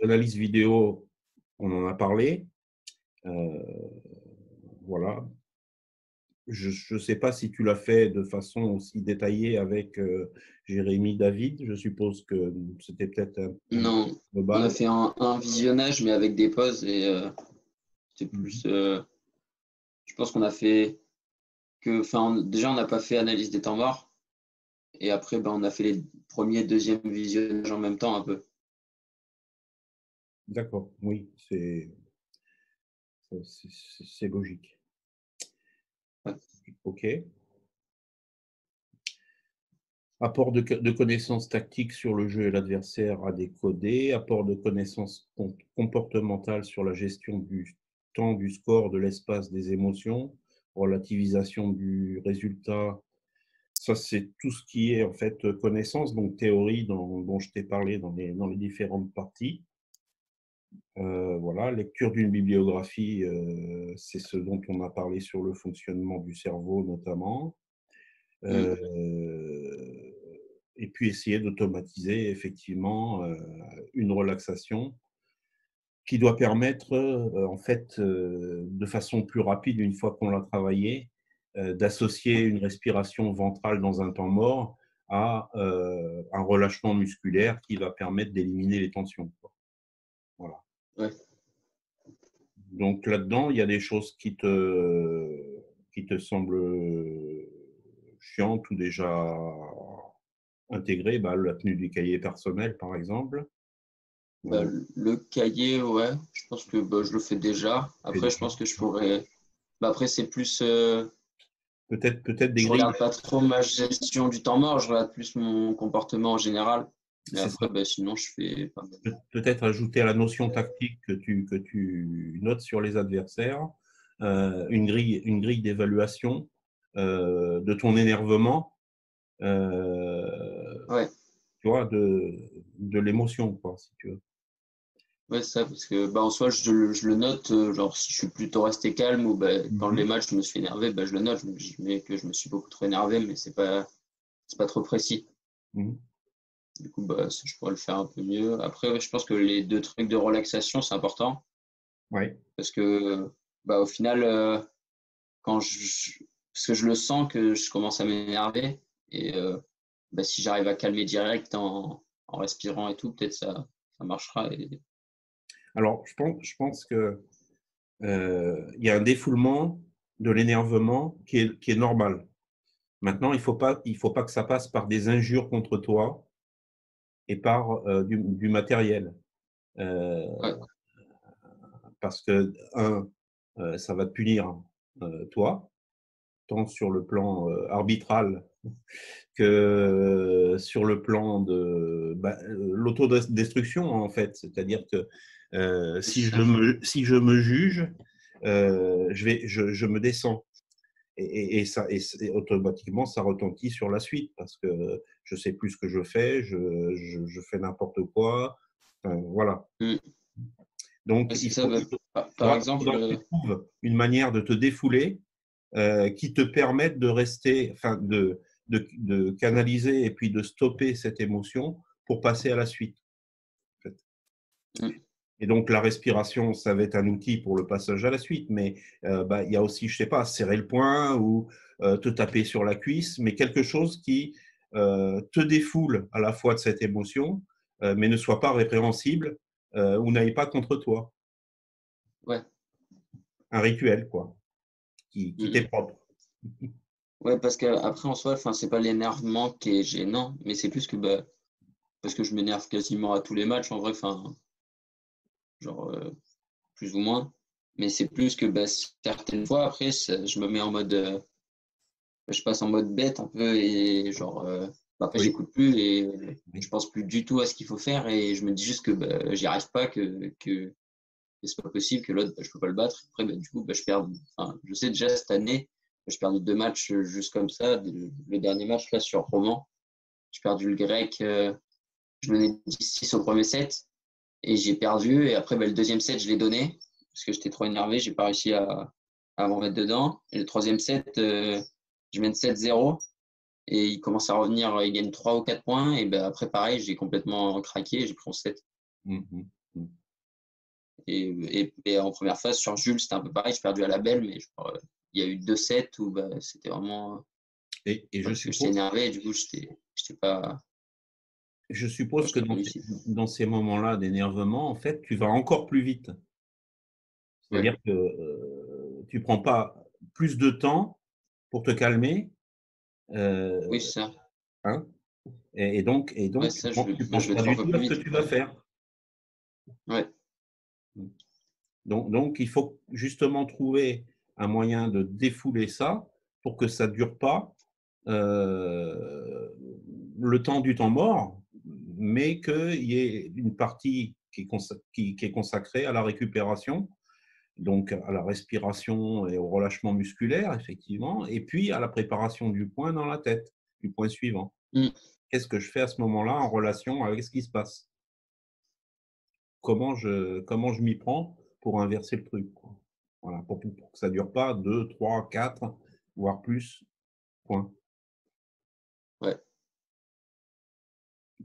L'analyse vidéo, on en a parlé. Euh, voilà. je ne sais pas si tu l'as fait de façon aussi détaillée avec Jérémy David. Je suppose que c'était peut-être un peu Non, on a global. fait un visionnage, mais avec des pauses et c'était Mhm. plus. Je pense qu'on a fait que. Enfin, déjà, on n'a pas fait analyse des temps morts. Et après, ben, on a fait les premiers, deuxième visionnages en même temps, un peu. D'accord, oui, c'est logique. Ouais. OK. Apport de connaissances tactiques sur le jeu et l'adversaire à décoder, apport de connaissances comportementales sur la gestion du temps, du score, de l'espace, des émotions, relativisation du résultat. Ça, c'est tout ce qui est en fait connaissance, donc théorie dont je t'ai parlé dans les différentes parties. Voilà, lecture d'une bibliographie, c'est ce dont on a parlé sur le fonctionnement du cerveau notamment. Mm. Et puis essayer d'automatiser effectivement une relaxation qui doit permettre en fait de façon plus rapide, une fois qu'on l'a travaillé, d'associer une respiration ventrale dans un temps mort à un relâchement musculaire qui va permettre d'éliminer les tensions. Voilà. Ouais. Donc là-dedans, il y a des choses qui te semblent chiantes ou déjà intégrées, bah, la tenue du cahier personnel, par exemple. Bah, le cahier, ouais, je pense que bah, je le fais déjà. Après, je pense que je pourrais. Bah, après, c'est plus. Peut-être des Je grilles, regarde pas trop ma gestion du temps mort, je regarde plus mon comportement en général. Mais c'est ça. après, bah, sinon, je fais pas mal. Peut-être ajouter à la notion tactique que tu notes sur les adversaires, une grille d'évaluation de ton énervement, Ouais, tu vois, de l'émotion, quoi, si tu veux. ouais, ça, parce que bah, en soi, je le note, genre si je suis plutôt resté calme ou bah, quand les Mhm. matchs, je me suis énervé, bah, je le note, je mets que je me suis beaucoup trop énervé, mais c'est pas trop précis. Mhm. Du coup, bah, ça, je pourrais le faire un peu mieux. Après, ouais, je pense que les deux trucs de relaxation, c'est important Ouais. parce que bah, au final, quand parce que je le sens que je commence à m'énerver et bah, si j'arrive à calmer direct en respirant et tout, peut-être ça marchera. Alors, je pense que il y a un défoulement de l'énervement qui est normal. Maintenant, il faut pas que ça passe par des injures contre toi et par du matériel. Euh, Ouais, parce que, ça va te punir, toi, tant sur le plan arbitral que sur le plan de l'autodestruction, en fait. C'est-à-dire que c'est si ça. je me juge, je me descends. Et automatiquement, ça retentit sur la suite parce que je sais plus ce que je fais, je fais n'importe quoi. Enfin, voilà. Mm. Donc, Ouais, c'est il ça. faut, Bah, il faut- par faudra exemple, que tu trouves une manière de te défouler qui te permette de rester, enfin, de canaliser et puis de stopper cette émotion pour passer à la suite, en fait. mm, Et donc, la respiration, ça va être un outil pour le passage à la suite, mais bah, il y a aussi, je sais pas, serrer le poing ou te taper sur la cuisse, mais quelque chose qui te défoule à la fois de cette émotion, mais ne soit pas répréhensible ou n'aille pas contre toi. ouais. Un rituel, quoi, qui Mm, t'est propre. ouais, parce que après en soi, enfin, c'est pas l'énervement qui est gênant, mais c'est plus que bah, parce que je m'énerve quasiment à tous les matchs en vrai, enfin, genre plus ou moins. Mais c'est plus que bah, certaines fois après, je me mets en mode, je passe en mode bête un peu et genre bah, après Oui, j'écoute plus et je oui. pense plus du tout à ce qu'il faut faire et je me dis juste que bah, j'y arrive pas, que c'est pas possible, que l'autre bah, je peux pas le battre. Après bah, du coup bah, je perds. Enfin, je sais déjà cette année, j'ai perdu 2 matchs juste comme ça. Le dernier match là sur Roman, j'ai perdu le grec. Je menais 10-6 au premier set et j'ai perdu. Et après, bah, le deuxième set, je l'ai donné parce que j'étais trop énervé. J'ai pas réussi à m'en mettre dedans. Et le troisième set, je mène 7-0 et il commence à revenir. Il gagne 3 ou 4 points. Et ben après, pareil, j'ai complètement craqué. J'ai pris en 7. Mhm, mhm. Et en première phase, sur Jules, c'était un peu pareil. J'ai perdu à la belle, mais genre, il y a eu 2 sets où bah, c'était vraiment Et je parce que j'étais suppose, énervé et du coup, j'étais pas que j'étais pas lucide. dans ces moments-là d'énervement, en fait, tu vas encore plus vite. Ouais, C'est-à-dire que tu prends pas plus de temps pour te calmer, oui, c'est ça. hein, et Ouais, donc ça, je tu bah, penses je vais pas 3 du fois tout à plus ce que vite. tu vas faire. Ouais, Donc il faut justement trouver un moyen de défouler ça pour que ça dure pas, heu, le temps du temps mort, mais qu'il y ait une partie qui est consacrée à la récupération, donc à la respiration et au relâchement musculaire effectivement, et puis à la préparation du point dans la tête, du point suivant. mmh, Qu'est-ce que je fais à ce moment-là en relation avec ce qui se passe? Comment je m'y prends pour inverser le truc, quoi. Voilà, pour que ça dure pas 2, 3, 4, voire plus, point. ouais,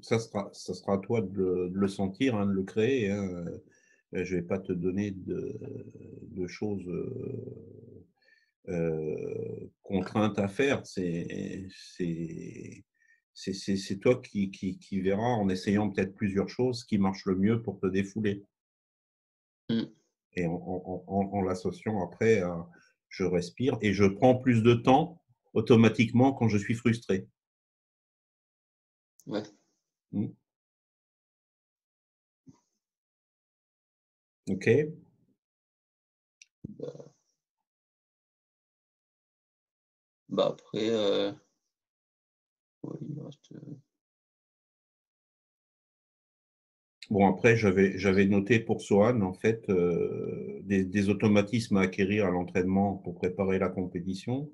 Ça sera à toi de le sentir, hein, de le créer, hein, je vais pas te donner de choses, contraintes à faire. C'est toi qui verras en essayant peut-être plusieurs choses, ce qui marche le mieux pour te défouler. mmh, Et en l'associant après à je respire et je prends plus de temps automatiquement quand je suis frustré. ouais. Mmh. OK. Bah, après, ouais, il me reste, Bon après j'avais noté pour Sohan en fait, des automatismes à acquérir à l'entraînement pour préparer la compétition.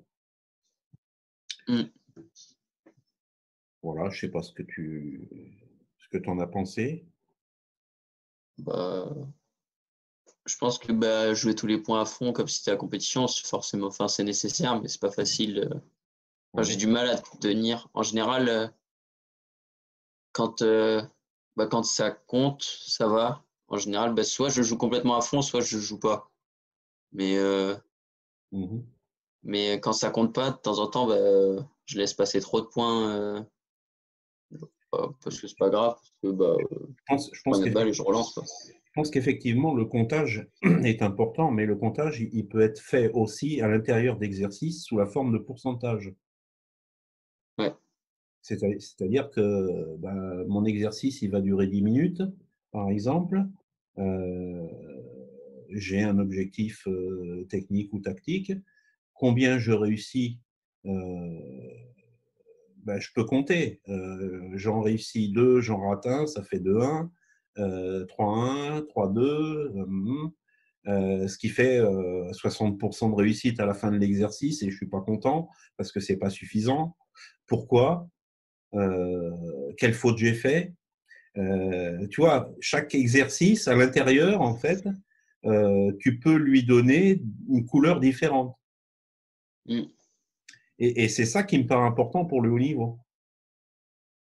mmh, Voilà, je sais pas ce que tu en as pensé? bah, je pense que, bah, jouer tous les points à fond comme si c'était la compétition, c'est forcément enfin, c'est nécessaire, mais c'est pas facile, enfin, j'ai Ouais. du mal à tenir. En général, quand, bah, quand ça compte, ça va. En général, bah, soit je joue complètement à fond, soit je joue pas. Mais, Mmh mh. quand ça compte pas, de temps en temps, bah, je laisse passer trop de points, parce que c'est pas grave, parce que, bah, Je je prends pense une balle et je relance, quoi. qu'effectivement le comptage est important, mais le comptage, il peut être fait aussi à l'intérieur d'exercices sous la forme de pourcentage. Ouais, C'est-à-dire que, bah, mon exercice, il va durer 10 minutes, par exemple. Heu, j'ai un objectif, technique ou tactique. Combien je réussis, heu, bah, je peux compter. J'en réussis 2, j'en rate 1, ça fait 2-1, 3-1, 3-2, ce qui fait, 60 de réussite à la fin de l'exercice et je suis pas content parce que c'est pas suffisant. Pourquoi? Quelle faute j'ai fait? Tu vois, chaque exercice à l'intérieur, en fait, tu peux lui donner une couleur différente. mmh, Et c'est ça qui me paraît important pour le haut niveau.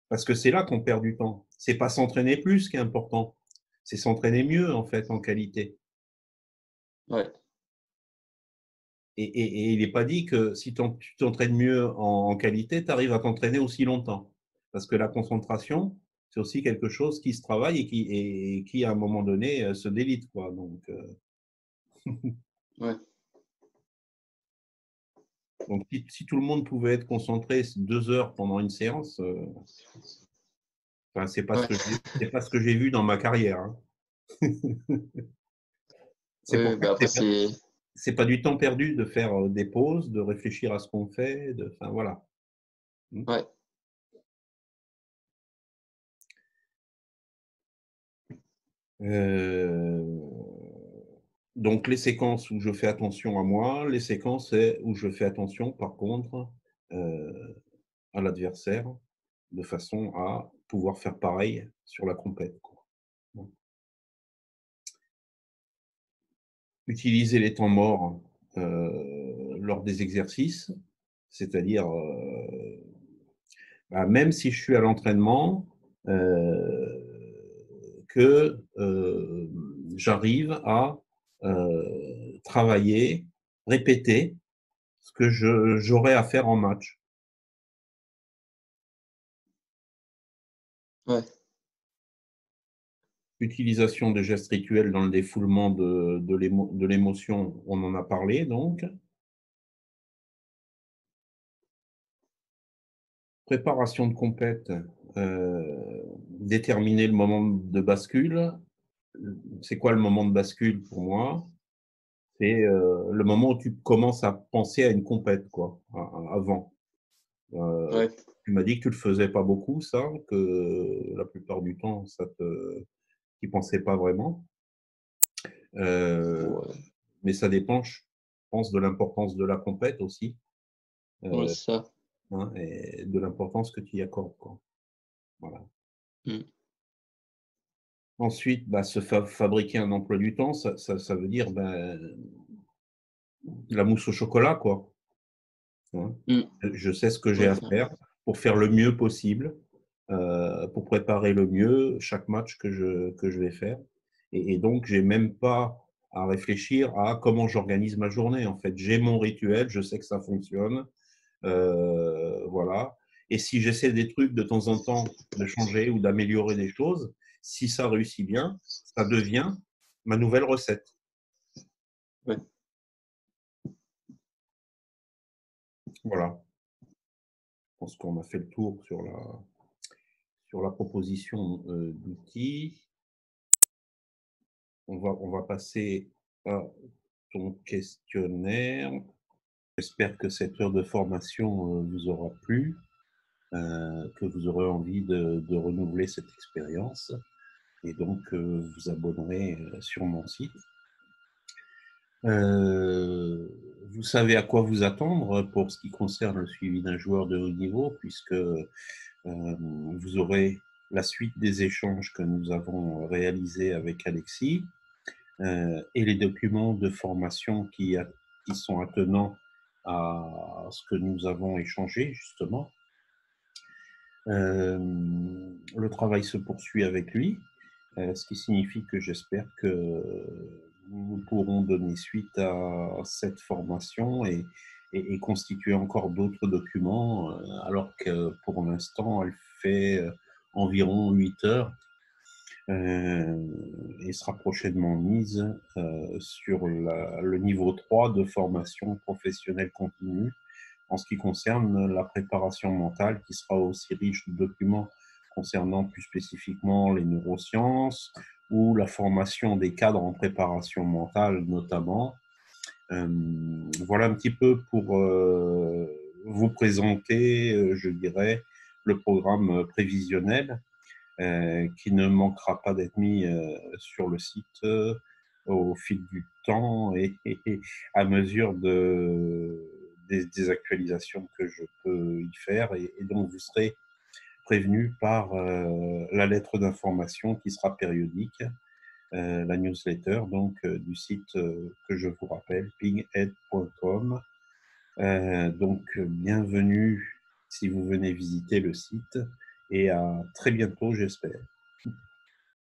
Parce que c'est là qu'on perd du temps. C'est pas s'entraîner plus qui est important, c'est s'entraîner mieux, en fait, en qualité. ouais, Et il n'est pas dit que si tu t'entraînes mieux en qualité, tu arrives à t'entraîner aussi longtemps. Parce que la concentration, c'est aussi quelque chose qui se travaille et qui à un moment donné, se délite, quoi. Donc, ouais, si tout le monde pouvait être concentré 2 heures pendant une séance, enfin, ouais. c'est pas ce que j'ai vu dans ma carrière, hein. C'est Oui, pour oui, ça bah, que après c'est pas du temps perdu de faire, des pauses, de réfléchir à ce qu'on fait, enfin voilà. Mmh. ouais, Donc les séquences où je fais attention à moi, les séquences, où je fais attention par contre, heu, à l'adversaire, de façon à pouvoir faire pareil sur la compète, quoi. Mmh. Utiliser les temps morts, lors des exercices, c'est-à-dire, bah, même si je suis à l'entraînement, que, j'arrive à, travailler, répéter. ce que j'aurais à faire en match. Ouais. Utilisation de gestes rituels dans le défoulement de l'émotion, on en a parlé donc. Préparation de compète, déterminer le moment de bascule. C'est quoi le moment de bascule pour moi? C'est le moment où tu commences à penser à une compète, quoi, avant. Ouais. Tu m'as dit que tu le faisais pas beaucoup, ça, que la plupart du temps, tu pensais pas vraiment. Ouais. Mais ça dépend, je pense, de l'importance de la compète aussi, Ouais, euh, c'est ça. hein, et de l'importance que tu y accordes, quoi. Voilà. Mm. Ensuite, bah, fabriquer un emploi du temps, ça veut dire ben, la mousse au chocolat, quoi. Hein. Mm. Je sais ce que j'ai Ouais, à clairement. faire pour faire le mieux possible, pour préparer le mieux chaque match que je vais faire. Et donc, j'ai même pas à réfléchir à comment j'organise ma journée. En fait, j'ai mon rituel, je sais que ça fonctionne. Voilà. Et si j'essaie des trucs de temps en temps, de changer ou d'améliorer des choses, si ça réussit bien, ça devient ma nouvelle recette. Ouais. Voilà. Je pense qu'on a fait le tour sur la proposition d'outils. On va passer à ton questionnaire. J'espère que cette heure de formation vous aura plu, que vous aurez envie de renouveler cette expérience et donc vous abonnerez sur mon site. Vous savez à quoi vous attendre pour ce qui concerne le suivi d'un joueur de haut niveau, puisque vous aurez la suite des échanges que nous avons réalisés avec Alexis et les documents de formation qui sont attenants à ce que nous avons échangé, justement. Le travail se poursuit avec lui, ce qui signifie que j'espère que nous pourrons donner suite à cette formation et constituer encore d'autres documents, alors que pour l'instant, elle fait environ 8 heures et sera prochainement mise sur le niveau 3 de formation professionnelle continue en ce qui concerne la préparation mentale, qui sera aussi riche de documents concernant plus spécifiquement les neurosciences ou la formation des cadres en préparation mentale notamment. Voilà un petit peu pour vous présenter, je dirais, le programme prévisionnel qui ne manquera pas d'être mis sur le site au fil du temps et à mesure des actualisations que je peux y faire. Et donc, vous serez prévenu par la lettre d'information qui sera périodique, la newsletter donc du site que je vous rappelle, pinghead.com. Donc, bienvenue si vous venez visiter le site et à très bientôt, j'espère.